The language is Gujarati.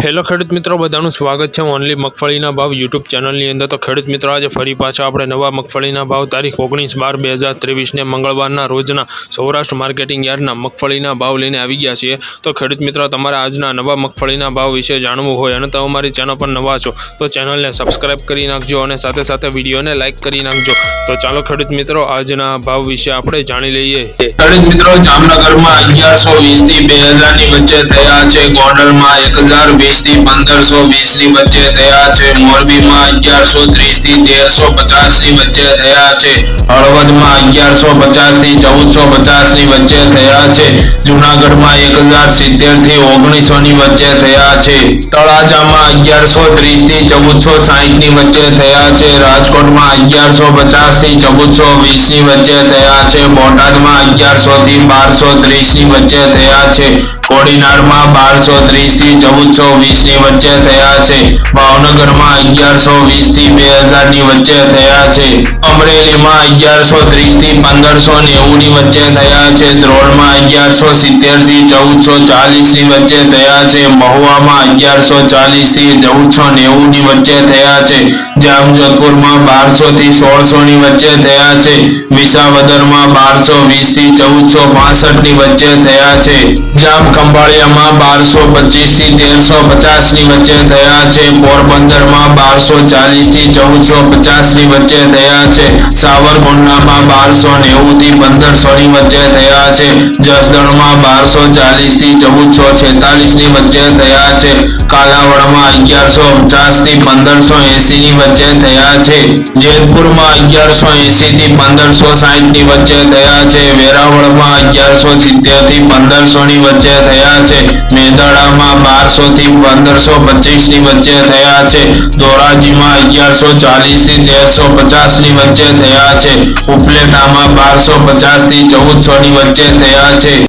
હેલો ખેડૂત મિત્રો, બધાનું સ્વાગત છે ઓનલી મગફળીના ભાવ યુટ્યુબ ચેનલની અંદર। તો ખેડૂત મિત્રો, આજે ફરી પાછા આપણે નવા મગફળીના ભાવ તારીખ 19/12/2023ને મંગળવારના રોજના સૌરાષ્ટ્ર માર્કેટિંગ યાર્ડના મગફળીના ભાવ લઈને આવી ગયા છીએ। તો ખેડૂત મિત્રો, તમારે આજના નવા મગફળીના ભાવ વિશે જાણવું હોય અને તમે અમારી ચેનલ પર નવા છો તો ચેનલને સબસ્ક્રાઇબ કરી નાખજો અને સાથે સાથે વિડીયોને લાઇક કરી નાખજો। તો ચાલો ખેડૂત મિત્રો, આજના ભાવ વિશે આપણે જાણી લઈએ। ખેડૂત મિત્રો, જામનગરમાં 1120 થી 2000 ની વચ્ચે થયા છે। ગોંડલમાં 1020 થી 1520 ની વચ્ચે થયા છે। મોરબીમાં 1130 થી 1350 ની વચ્ચે થયા છે। હળવદમાં 1150 થી 1450 ની વચ્ચે થયા છે। જૂનાગઢમાં 1070 થી 1900 ની વચ્ચે થયા છે। તળાજામાં 1130 થી 1460 ની વચ્ચે થયા છે। રાજકોટમાં 1150 થી 1420 ની વચ્ચે થયા છે। બોટાદમાં 1100 થી 1230 ની વચ્ચે થયા છે। કોડીનારમાં 1230 થી 1420 ની વચ્ચે થયા છે। ભાવનગરમાં 1120 થી 2000 ની વચ્ચે થયા છે। અમરેલીમાં 1130 થી 1590 ની વચ્ચે થયા છે। ધ્રોલમાં 1170 થી 1440 ની વચ્ચે થયા છે। મહુવામાં 1140 થી 1490 ની વચ્ચે થયા છે। જામજોધપુરમાં 1200 થી 1600 ની વચ્ચે થયા છે। વિસાવદરમાં 1220 થી 1465 ની વચ્ચે થયા છે। જામખંભાળિયામાં 1225 થી 1350 ની વચ્ચે થયા છે। પોરબંદરમાં 1240 થી 1450 ની વચ્ચે થયા છે। સાવરકુંડલામાં 1290 થી 1500 ની વચ્ચે થયા છે। જસદણમાં 1240 થી 1446 ની વચ્ચે થયા છે। કાલાવડમાં 1150 થી 1580 ની વચ્ચે થયા છે। જેતપુરમાં 1180 થી 1560 ની વચ્ચે થયા છે। વેરાવળમાં 1170 થી 1500 ની વચ્ચે થયા છે। મેંદરડામાં 1200 થી 1525 ની વચ્ચે થયા છે। ધોરાજીમાં 1140 થી 1350 ની વચ્ચે થયા છે। ઉપલેટામાં 1250 થી 1400 ની વચ્ચે થયા છે।